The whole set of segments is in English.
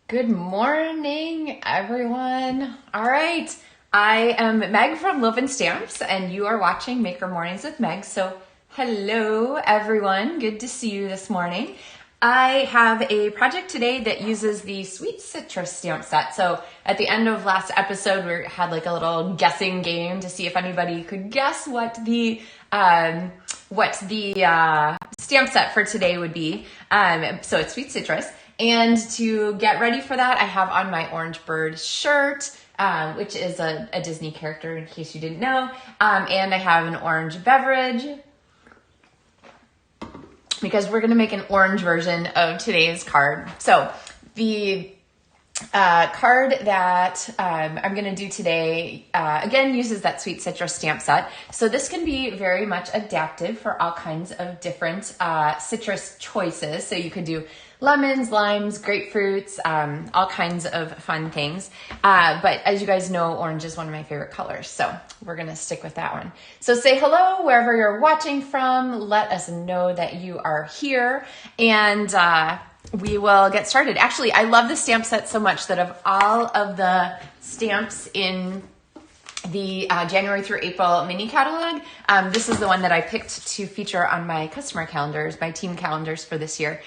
Good morning, everyone. All right, I am Meg from LovenStamps, and you are watching Maker Mornings with Meg. So hello, everyone. Good to see you this morning. I have a project today that uses the Sweet Citrus stamp set. So at the end of last episode, we had like a little guessing game to see if anybody could guess what the stamp set for today would be. So it's Sweet Citrus. And to get ready for that, I have on my Orange Bird shirt, which is a Disney character in case you didn't know. And I have an orange beverage because we're going to make an orange version of today's card. So the card that I'm going to do today, again, uses that Sweet Citrus stamp set. So this can be very much adaptive for all kinds of different citrus choices. So you could do lemons, limes, grapefruits, all kinds of fun things. But as you guys know, orange is one of my favorite colors. So we're going to stick with that one. So say hello wherever you're watching from. Let us know that you are here. And we will get started. Actually, I love the stamp set so much that of all of the stamps in the January through April mini catalog, this is the one that I picked to feature on my customer calendars, my team calendars for this year.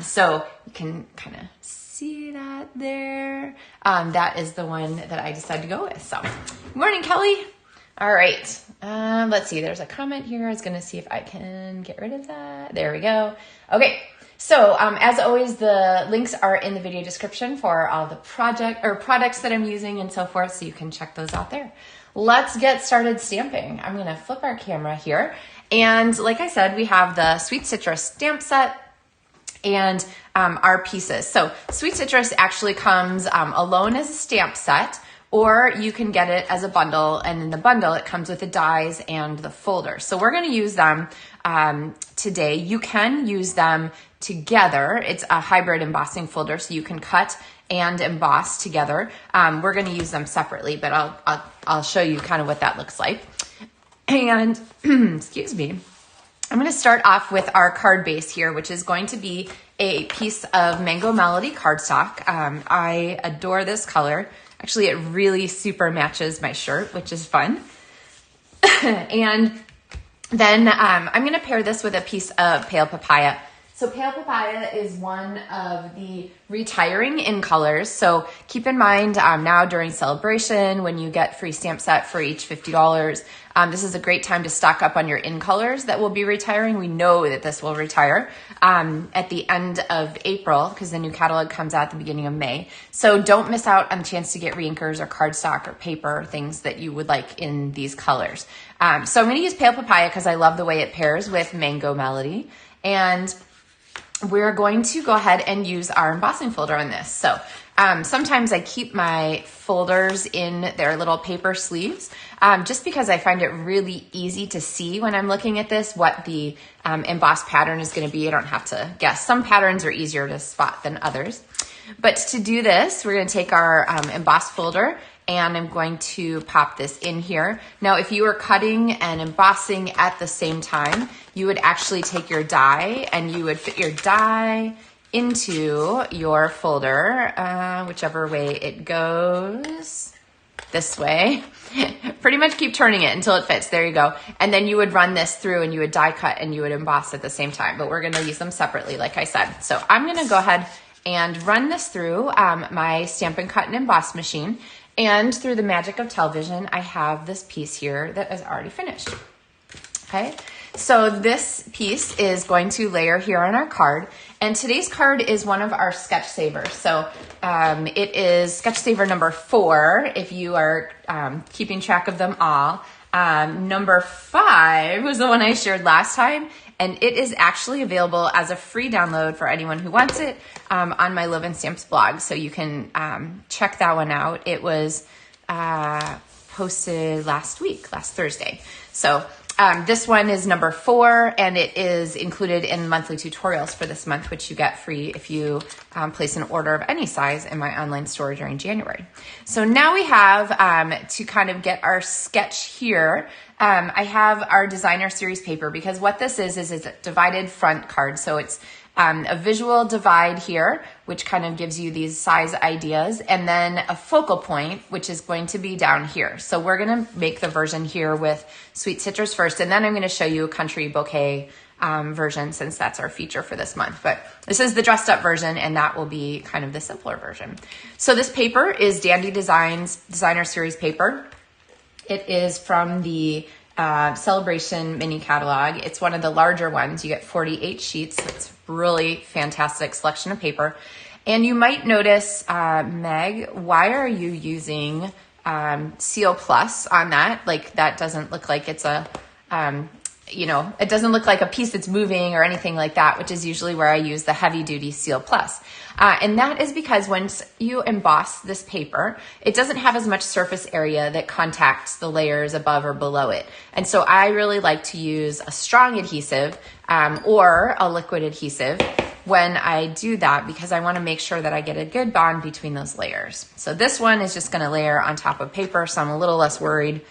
So you can kind of see that there. That is the one that I decided to go with. So good morning, Kelly. All right. Let's see. There's a comment here. I was going to see if I can get rid of that. There we go. Okay. So as always, the links are in the video description for all the products that I'm using and so forth, so you can check those out there. Let's get started stamping. I'm going to flip our camera here. And like I said, we have the Sweet Citrus stamp set and our pieces. So Sweet Citrus actually comes alone as a stamp set, or you can get it as a bundle, and in the bundle it comes with the dies and the folder. So we're going to use them today. You can use them together. It's a hybrid embossing folder, so you can cut and emboss together. We're going to use them separately, but I'll show you kind of what that looks like. And excuse me. I'm going to start off with our card base here, which is going to be a piece of Mango Melody cardstock. I adore this color. Actually, it really super matches my shirt, which is fun. And then I'm going to pair this with a piece of Pale Papaya. So Pale Papaya is one of the retiring in colors. So keep in mind now during Sale-A-Bration, when you get free stamp set for each $50, this is a great time to stock up on your in colors that will be retiring. We know that this will retire at the end of April because the new catalog comes out at the beginning of May. So don't miss out on the chance to get reinkers or cardstock or paper, things that you would like in these colors. So I'm going to use Pale Papaya because I love the way it pairs with Mango Melody. And we're going to go ahead and use our embossing folder on this. So sometimes I keep my folders in their little paper sleeves just because I find it really easy to see when I'm looking at this what the embossed pattern is going to be. I don't have to guess. Some patterns are easier to spot than others. But to do this, we're going to take our embossed folder and I'm going to pop this in here. Now, if you are cutting and embossing at the same time, you would actually take your die and you would fit your die into your folder, whichever way it goes. This way. Pretty much keep turning it until it fits. There you go. And then you would run this through and you would die cut and you would emboss at the same time. But we're going to use them separately, like I said. So I'm going to go ahead and run this through my Stampin' Cut and Emboss machine. And through the magic of television, I have this piece here that is already finished. Okay, so this piece is going to layer here on our card. And today's card is one of our sketch savers. So it is sketch saver number 4, if you are keeping track of them all. Number 5 was the one I shared last time. And it is actually available as a free download for anyone who wants it on my LovenStamps blog. So you can check that one out. It was posted last Thursday. So this one is number 4, and it is included in monthly tutorials for this month, which you get free if you place an order of any size in my online store during January. So now we have to kind of get our sketch here. I have our designer series paper because what this is it's a divided front card. So it's a visual divide here, which kind of gives you these size ideas, and then a focal point, which is going to be down here. So we're gonna make the version here with Sweet Citrus first, and then I'm gonna show you a Country Bouquet version, since that's our feature for this month. But this is the dressed up version, and that will be kind of the simpler version. So this paper is Dandy Designs Designer Series paper. It is from the Sale-A-Bration Mini Catalog. It's one of the larger ones. You get 48 sheets. It's really fantastic selection of paper. And you might notice, Meg, why are you using Seal Plus on that? Like, that doesn't look like it's a, you know, it doesn't look like a piece that's moving or anything like that, which is usually where I use the heavy duty Seal Plus. And that is because once you emboss this paper, it doesn't have as much surface area that contacts the layers above or below it. And so I really like to use a strong adhesive or a liquid adhesive when I do that, because I want to make sure that I get a good bond between those layers. So this one is just going to layer on top of paper, so I'm a little less worried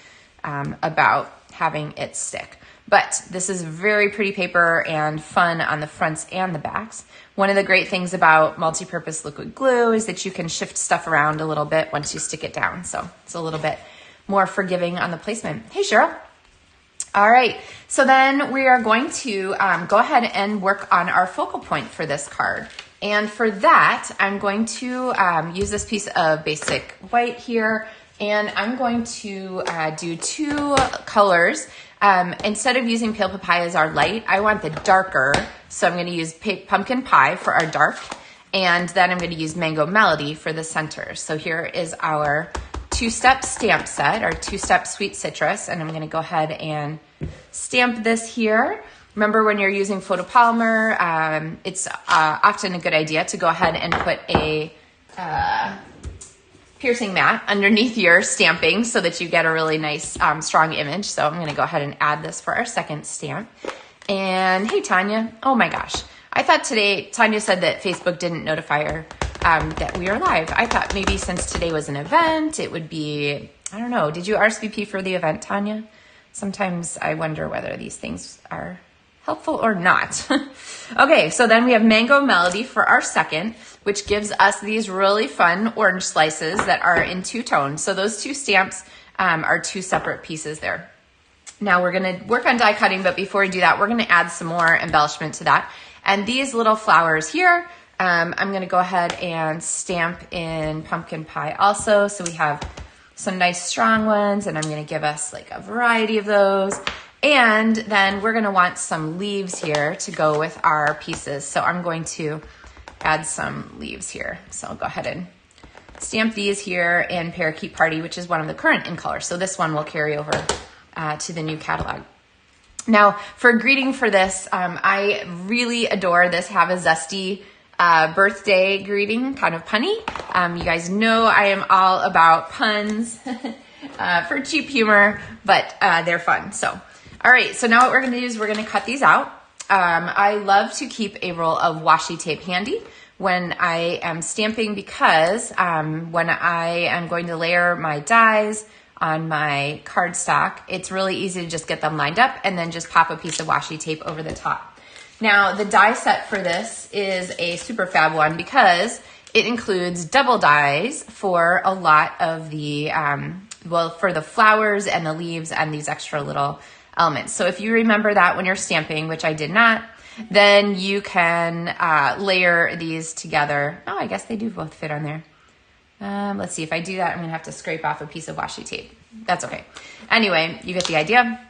about having it stick. But this is very pretty paper and fun on the fronts and the backs. One of the great things about multi-purpose liquid glue is that you can shift stuff around a little bit once you stick it down. So it's a little bit more forgiving on the placement. Hey, Cheryl. All right, so then we are going to go ahead and work on our focal point for this card. And for that, I'm going to use this piece of basic white here, and I'm going to do two colors. Instead of using Pale Papaya as our light, I want the darker. So I'm going to use Pumpkin Pie for our dark, and then I'm going to use Mango Melody for the center. So here is our two-step stamp set, our two-step Sweet Citrus, and I'm going to go ahead and stamp this here. Remember, when you're using photopolymer, it's often a good idea to go ahead and put a piercing mat underneath your stamping so that you get a really nice strong image. So I'm going to go ahead and add this for our second stamp. And hey, Tanya. Oh my gosh. I thought today, Tanya said that Facebook didn't notify her that we are live. I thought maybe since today was an event, it would be, I don't know. Did you RSVP for the event, Tanya? Sometimes I wonder whether these things are helpful or not. Okay, so then we have Mango Melody for our second, which gives us these really fun orange slices that are in two tones. So those two stamps are two separate pieces there. Now we're gonna work on die cutting, but before we do that, we're gonna add some more embellishment to that. And these little flowers here, I'm gonna go ahead and stamp in Pumpkin Pie also. So we have some nice strong ones, and I'm gonna give us like a variety of those. And then we're gonna want some leaves here to go with our pieces. So I'm going to add some leaves here. So I'll go ahead and stamp these here in Parakeet Party, which is one of the current in color. So this one will carry over to the new catalog. Now for greeting for this, I really adore this Have a Zesty birthday greeting, kind of punny. You guys know I am all about puns for cheap humor, but they're fun. So, all right, so now what we're gonna do is we're gonna cut these out. I love to keep a roll of washi tape handy when I am stamping, because when I am going to layer my dies on my cardstock, it's really easy to just get them lined up and then just pop a piece of washi tape over the top. Now, the die set for this is a super fab one because it includes double dies for a lot of the, well, for the flowers and the leaves and these extra little elements. So if you remember that when you're stamping, which I did not, then you can layer these together. Oh, I guess they do both fit on there. Let's see, if I do that, I'm gonna have to scrape off a piece of washi tape. That's okay. Anyway, you get the idea.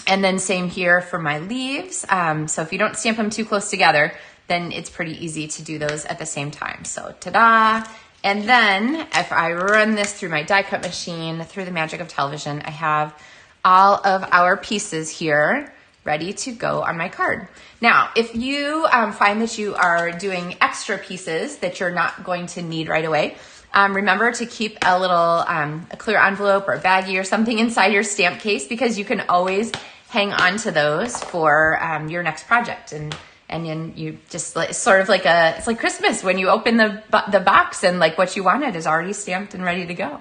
And then same here for my leaves. So if you don't stamp them too close together, then it's pretty easy to do those at the same time. So ta-da. And then if I run this through my die cut machine, through the magic of television, I have all of our pieces here ready to go on my card. Now, if you find that you are doing extra pieces that you're not going to need right away, remember to keep a little a clear envelope or a baggie or something inside your stamp case, because you can always hang on to those for your next project. And then you just, it's sort of like it's like Christmas when you open the box and like what you wanted is already stamped and ready to go.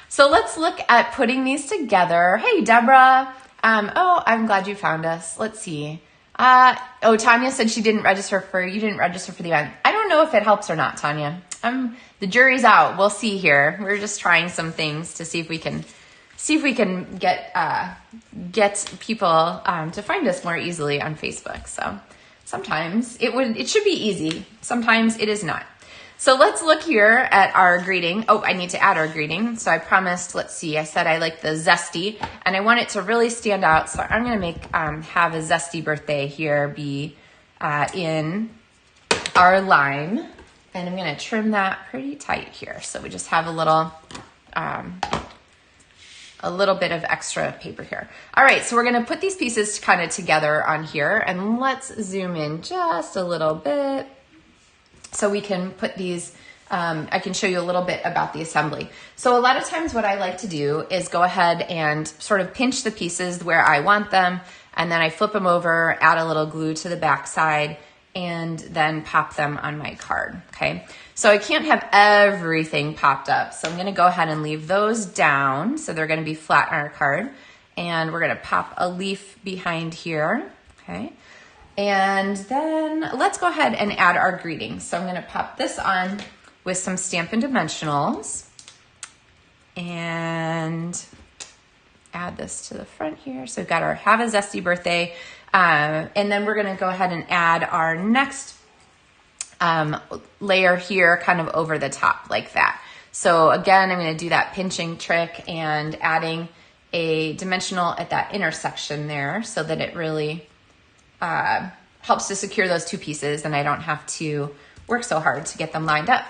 So let's look at putting these together. Hey, Deborah. Oh, I'm glad you found us. Let's see. Oh, Tanya said you didn't register for the event. I don't know if it helps or not, Tanya. The jury's out. We'll see here. We're just trying some things to see if we can get people to find us more easily on Facebook. So sometimes it should be easy. Sometimes it is not. So let's look here at our greeting. Oh, I need to add our greeting. So I promised, let's see, I said I like the zesty and I want it to really stand out. So I'm going to have a zesty birthday here be in our line. And I'm going to trim that pretty tight here. So we just have a little bit of extra paper here. All right, so we're going to put these pieces kind of together on here. And let's zoom in just a little bit. So we can put these, I can show you a little bit about the assembly. So a lot of times what I like to do is go ahead and sort of pinch the pieces where I want them, and then I flip them over, add a little glue to the back side, and then pop them on my card, okay? So I can't have everything popped up, so I'm gonna go ahead and leave those down, so they're gonna be flat on our card, and we're gonna pop a leaf behind here, okay? And then let's go ahead and add our greeting. So I'm going to pop this on with some Stampin' Dimensionals and add this to the front here. So we've got our Have a Zesty Birthday. And then we're going to go ahead and add our next layer here kind of over the top like that. So again, I'm going to do that pinching trick and adding a dimensional at that intersection there so that it really helps to secure those two pieces and I don't have to work so hard to get them lined up.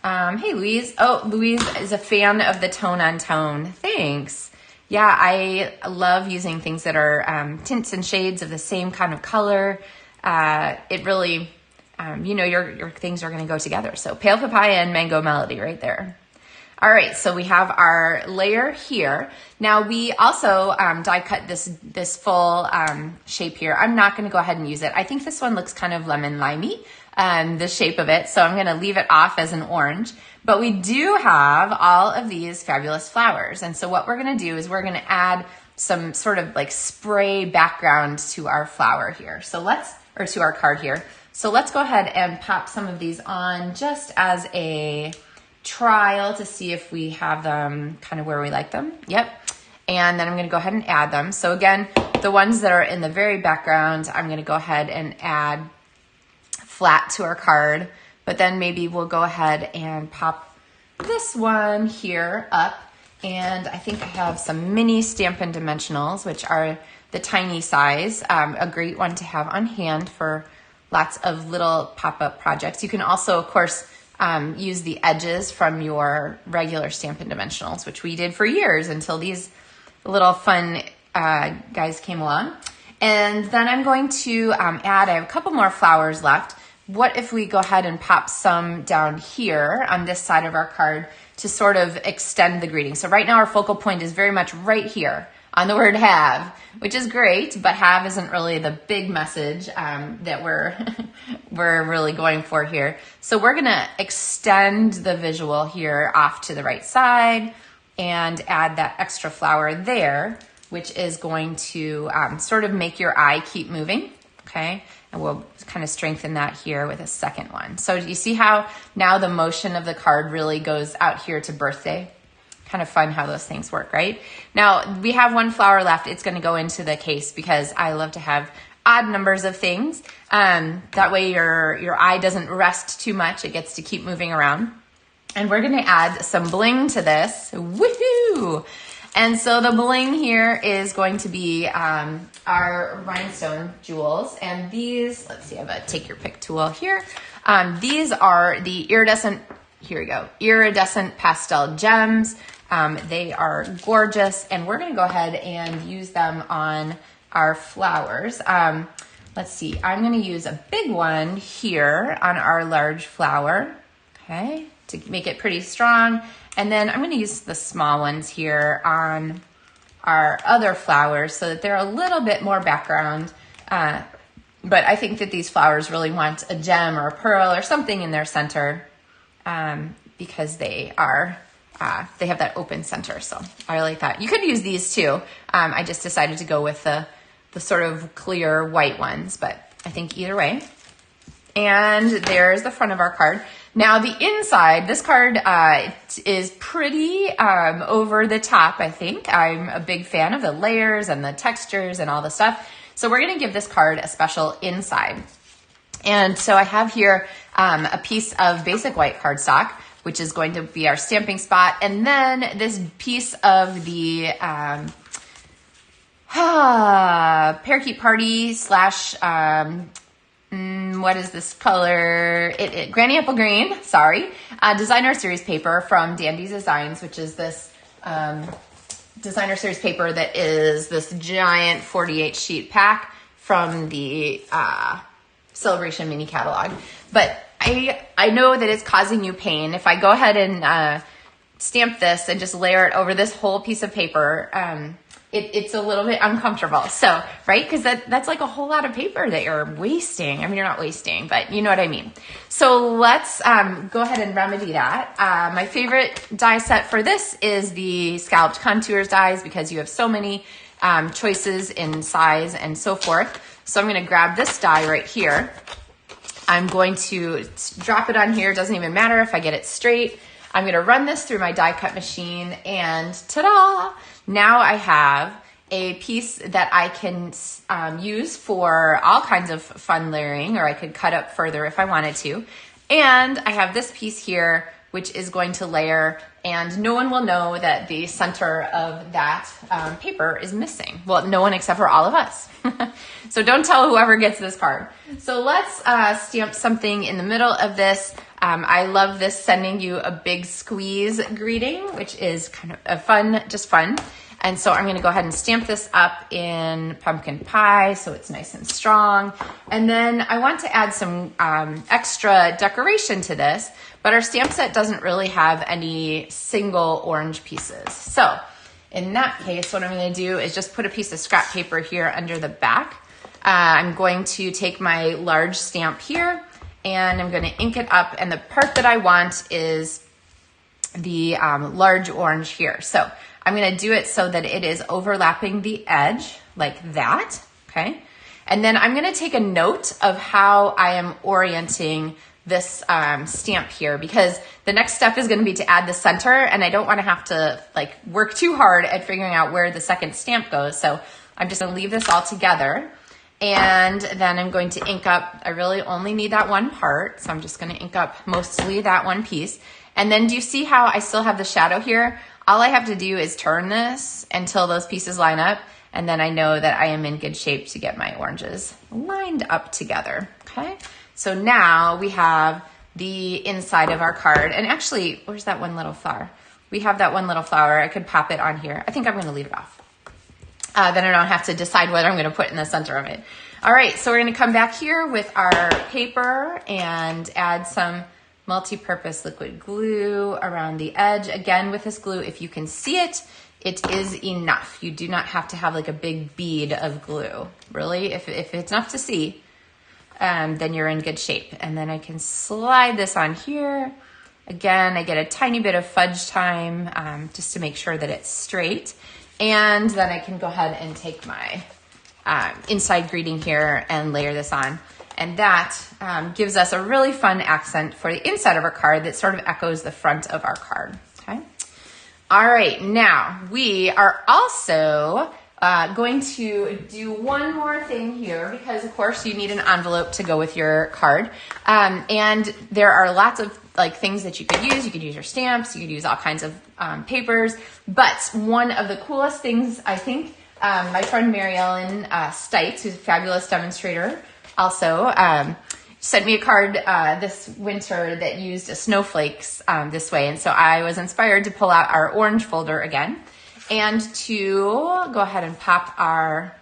Hey, Louise. Oh, Louise is a fan of the tone on tone. Thanks. Yeah, I love using things that are tints and shades of the same kind of color. It really, you know, your things are going to go together. So Pale Papaya and Mango Melody right there. All right, so we have our layer here. Now we also die cut this full shape here. I'm not gonna go ahead and use it. I think this one looks kind of lemon limey, the shape of it, so I'm gonna leave it off as an orange. But we do have all of these fabulous flowers. And so what we're gonna do is we're gonna add some sort of like spray background to our flower here. So or to our card here. So let's go ahead and pop some of these on just as a trial to see if we have them kind of where we like them. Yep. And then I'm going to go ahead and add them. So again, the ones that are in the very background, I'm going to go ahead and add flat to our card, but then maybe we'll go ahead and pop this one here up. And I think I have some mini Stampin' Dimensionals, which are the tiny size, a great one to have on hand for lots of little pop-up projects. You can also, of course, use the edges from your regular Stampin' Dimensionals, which we did for years until these little fun guys came along. And then I'm going to add, I have a couple more flowers left. What if we go ahead and pop some down here on this side of our card to sort of extend the greeting. So right now our focal point is very much right here on the word have, which is great, but have isn't really the big message that we're really going for here. So we're gonna extend the visual here off to the right side and add that extra flower there, which is going to sort of make your eye keep moving, okay? And we'll kind of strengthen that here with a second one. So you see how now the motion of the card really goes out here to birthday? Kind of fun how those things work, right? Now we have one flower left. It's going to go into the case because I love to have odd numbers of things. That way your eye doesn't rest too much. It gets to keep moving around. And we're going to add some bling to this. Woohoo! And so the bling here is going to be our rhinestone jewels. And these, let's see, I have a take your pick tool here. These are the iridescent, here we go, iridescent pastel gems. They are gorgeous, and we're gonna go ahead and use them on our flowers. Let's see, I'm gonna use a big one here on our large flower, okay, to make it pretty strong. And then I'm gonna use the small ones here on our other flowers so that they're a little bit more background. But I think that these flowers really want a gem or a pearl or something in their center because they are, they have that open center. So I like that. You could use these too. I just decided to go with the the sort of clear white ones, but I think either way. And there's the front of our card. Now the inside, this card is pretty over the top, I think. I'm a big fan of the layers and the textures and all the stuff. So we're gonna give this card a special inside. And so I have here a piece of basic white cardstock, which is going to be our stamping spot. And then this piece of the Parakeet Party slash, what is this color? Granny Apple Green, sorry. Designer Series paper from Dandy Designs, which is this Designer Series paper that is this giant 48 sheet pack from the Sale-A-Bration Mini Catalog. But I know that it's causing you pain. If I go ahead and stamp this and just layer it over this whole piece of paper, it's a little bit uncomfortable. So, right? Because that's like a whole lot of paper that you're wasting. I mean, you're not wasting, but you know what I mean. So let's go ahead and remedy that. My favorite die set for this is the Scalloped Contours dies because you have so many choices in size and so forth. So I'm going to grab this die right here. I'm going to drop it on here. It doesn't even matter if I get it straight. I'm going to run this through my die cut machine and ta-da! Now I have a piece that I can use for all kinds of fun layering, or I could cut up further if I wanted to. And I have this piece here, which is going to layer, and no one will know that the center of that paper is missing. Well, no one except for all of us. So don't tell whoever gets this card. So let's stamp something in the middle of this. I love this sending you a big squeeze greeting, which is kind of a fun, just fun. And so I'm gonna go ahead and stamp this up in pumpkin pie so it's nice and strong. And then I want to add some extra decoration to this, but our stamp set doesn't really have any single orange pieces. So in that case, what I'm gonna do is just put a piece of scrap paper here under the back. I'm going to take my large stamp here and I'm going to ink it up, and the part that I want is the large orange here. So I'm going to do it so that it is overlapping the edge like that, okay? And then I'm going to take a note of how I am orienting this stamp here, because the next step is going to be to add the center, and I don't want to have to like work too hard at figuring out where the second stamp goes. So I'm just going to leave this all together. And then I'm going to ink up, I really only need that one part, so I'm just gonna ink up mostly that one piece. And then do you see how I still have the shadow here? All I have to do is turn this until those pieces line up, and then I know that I am in good shape to get my oranges lined up together, okay? So now we have the inside of our card, and actually, where's that one little flower? We have that one little flower, I could pop it on here. I think I'm gonna leave it off. Then I don't have to decide what I'm going to put in the center of it. All right, so we're going to come back here with our paper and add some multi-purpose liquid glue around the edge. Again, with this glue, if you can see it, it is enough. You do not have to have like a big bead of glue. Really, if it's enough to see, then you're in good shape. And then I can slide this on here. Again, I get a tiny bit of fudge time just to make sure that it's straight. And then I can go ahead and take my inside greeting here and layer this on. And that gives us a really fun accent for the inside of our card that sort of echoes the front of our card, okay? All right, now we are also going to do one more thing here because of course you need an envelope to go with your card. And there are lots of like things that you could use. You could use your stamps, you could use all kinds of papers. But one of the coolest things, I think, my friend Mary Ellen Stites, who's a fabulous demonstrator, also sent me a card this winter that used snowflakes this way. And so I was inspired to pull out our orange folder again and to go ahead and pop our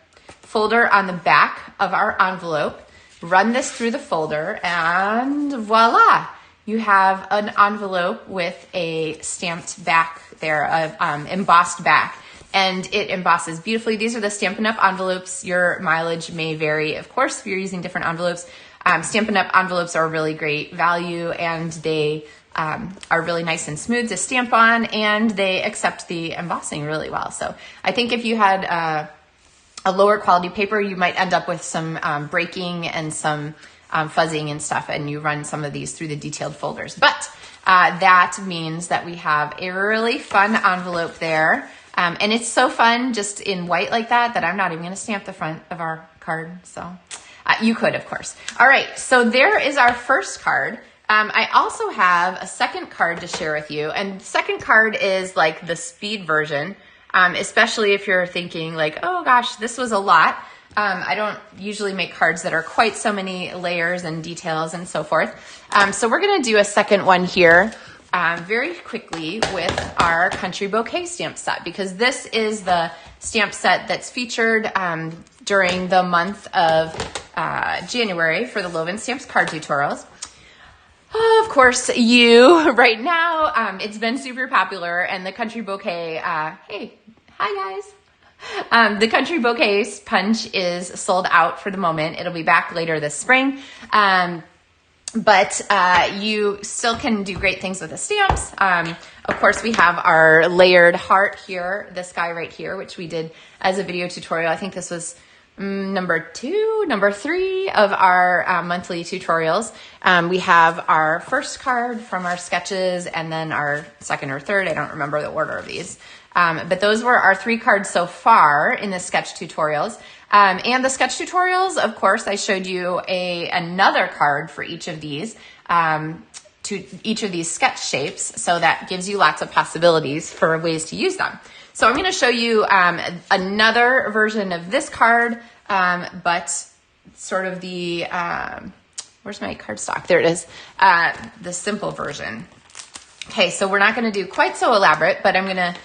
folder on the back of our envelope, run this through the folder, and voila! You have an envelope with a stamped back there, embossed back, and it embosses beautifully. These are the Stampin' Up envelopes. Your mileage may vary, of course, if you're using different envelopes. Stampin' Up envelopes are a really great value, and they are really nice and smooth to stamp on, and they accept the embossing really well. So I think if you had a lower quality paper, you might end up with some breaking and some fuzzing and stuff, and you run some of these through the detailed folders. But that means that we have a really fun envelope there. And it's so fun just in white like that I'm not even gonna stamp the front of our card. So you could, of course. All right, so there is our first card. I also have a second card to share with you. And the second card is like the speed version, especially if you're thinking like, oh gosh, this was a lot. I don't usually make cards that are quite so many layers and details and so forth. So we're gonna do a second one here very quickly with our Country Bouquet stamp set, because this is the stamp set that's featured during the month of January for the LovenStamps card tutorials. Of course, right now, it's been super popular, and the Country Bouquet, hey, hi guys. The Country Bouquet punch is sold out for the moment. It'll be back later this spring. But you still can do great things with the stamps. Of course, we have our layered heart here, this guy right here, which we did as a video tutorial. I think this was number 3 of our monthly tutorials. We have our first card from our sketches, and then our second or third. I don't remember the order of these. But those were our 3 cards so far in the sketch tutorials. And the sketch tutorials, of course, I showed you another card for each of these, to each of these sketch shapes. So that gives you lots of possibilities for ways to use them. So I'm going to show you another version of this card, but sort of the, where's my cardstock? There it is, the simple version. Okay, so we're not going to do quite so elaborate, but I'm going to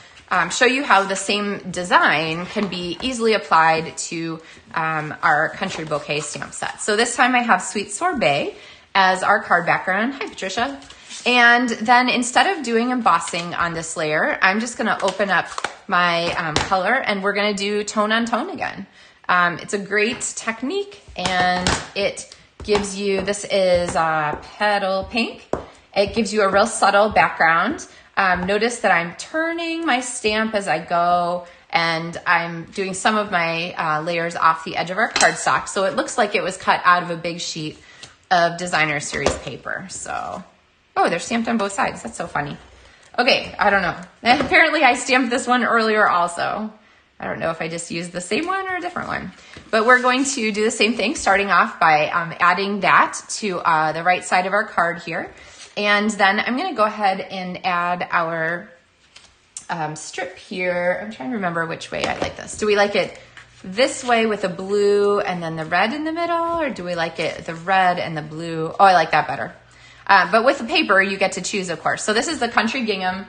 show you how the same design can be easily applied to our Country Bouquet stamp set. So this time I have Sweet Sorbet as our card background. Hi, Patricia. And then instead of doing embossing on this layer, I'm just going to open up my color, and we're going to do tone on tone again. It's a great technique, and it gives you, this is Petal Pink. It gives you a real subtle background. Notice that I'm turning my stamp as I go, and I'm doing some of my layers off the edge of our cardstock, so it looks like it was cut out of a big sheet of designer series paper. So, oh, they're stamped on both sides. That's so funny. Okay, I don't know. And apparently I stamped this one earlier also. I don't know if I just used the same one or a different one. But we're going to do the same thing, starting off by adding that to the right side of our card here. And then I'm going to go ahead and add our strip here. I'm trying to remember which way I like this. Do we like it this way with the blue and then the red in the middle? Or do we like it the red and the blue? Oh, I like that better. But with the paper, you get to choose, of course. So this is the Country Gingham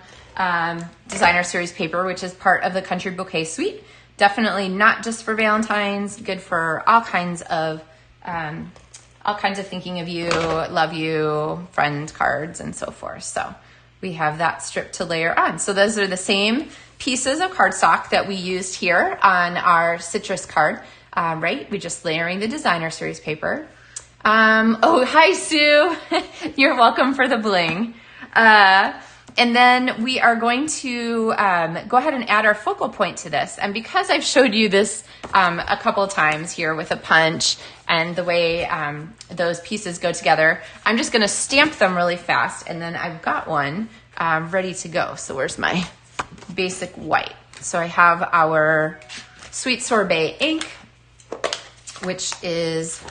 designer series paper, which is part of the Country Bouquet suite. Definitely not just for Valentine's, good for all kinds of thinking of you, love you, friend cards, and so forth. So we have that strip to layer on. So those are the same pieces of cardstock that we used here on our citrus card, right? We're just layering the designer series paper. Oh, hi, Sue. You're welcome for the bling. And then we are going to go ahead and add our focal point to this. And because I've showed you this a couple of times here with a punch and the way those pieces go together, I'm just going to stamp them really fast. And then I've got one ready to go. So where's my basic white? So I have our Sweet Sorbet ink, which is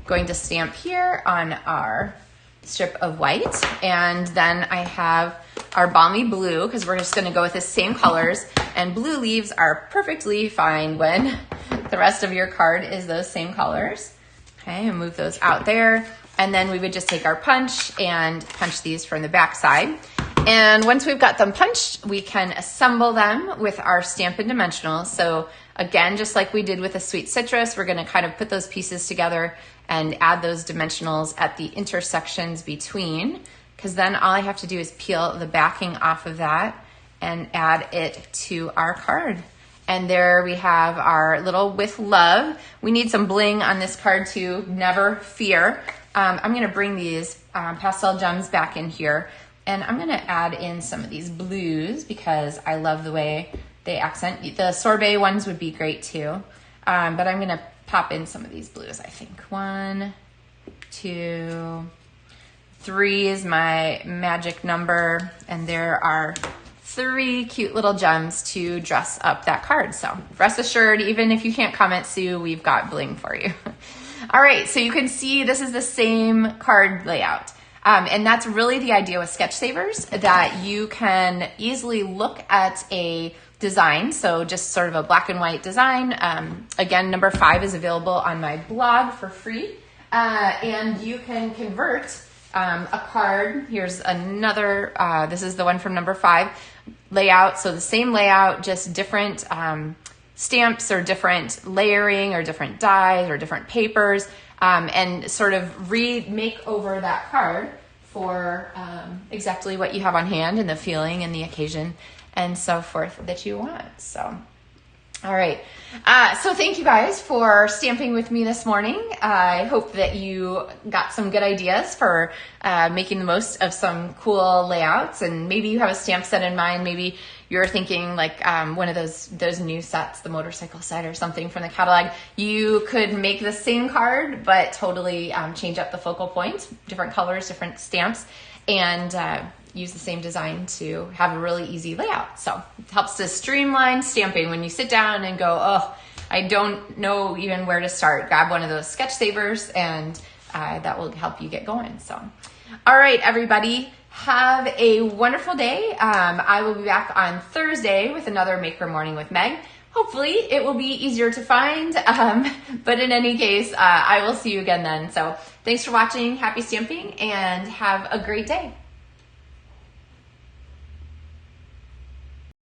going to stamp here on our strip of white. And then I have our balmy blue, because we're just going to go with the same colors, and blue leaves are perfectly fine when the rest of your card is those same colors. Okay, and move those out there. And then we would just take our punch and punch these from the back side. And once we've got them punched, we can assemble them with our Stampin' Dimensionals. So again, just like we did with the Sweet Citrus, we're going to kind of put those pieces together and add those dimensionals at the intersections between, because then all I have to do is peel the backing off of that and add it to our card. And there we have our little with love. We need some bling on this card too, never fear. I'm going to bring these pastel gems back in here, and I'm going to add in some of these blues because I love the way they accent. The sorbet ones would be great too. but I'm gonna pop in some of these blues, I think. 1, 2, 3 is my magic number, and there are 3 cute little gems to dress up that card. So rest assured, even if you can't comment, Sue, we've got bling for you. All right, so you can see this is the same card layout. And that's really the idea with sketch savers, that you can easily look at a design, so just sort of a black and white design. Again, number 5 is available on my blog for free, and you can convert a card. Here's another, this is the one from number 5 layout. So the same layout, just different stamps or different layering or different dies or different papers, and sort of remake over that card for exactly what you have on hand and the feeling and the occasion and so forth that you want. So, all right. So thank you guys for stamping with me this morning. I hope that you got some good ideas for making the most of some cool layouts, and maybe you have a stamp set in mind. Maybe you're thinking like one of those new sets, the motorcycle set or something from the catalog. You could make the same card, but totally change up the focal point, different colors, different stamps, and use the same design to have a really easy layout. So it helps to streamline stamping when you sit down and go, oh, I don't know even where to start. Grab one of those sketch savers, and that will help you get going. So, all right, everybody, have a wonderful day. I will be back on Thursday with another Maker Morning with Meg. Hopefully it will be easier to find, but in any case, I will see you again then. So thanks for watching, happy stamping, and have a great day.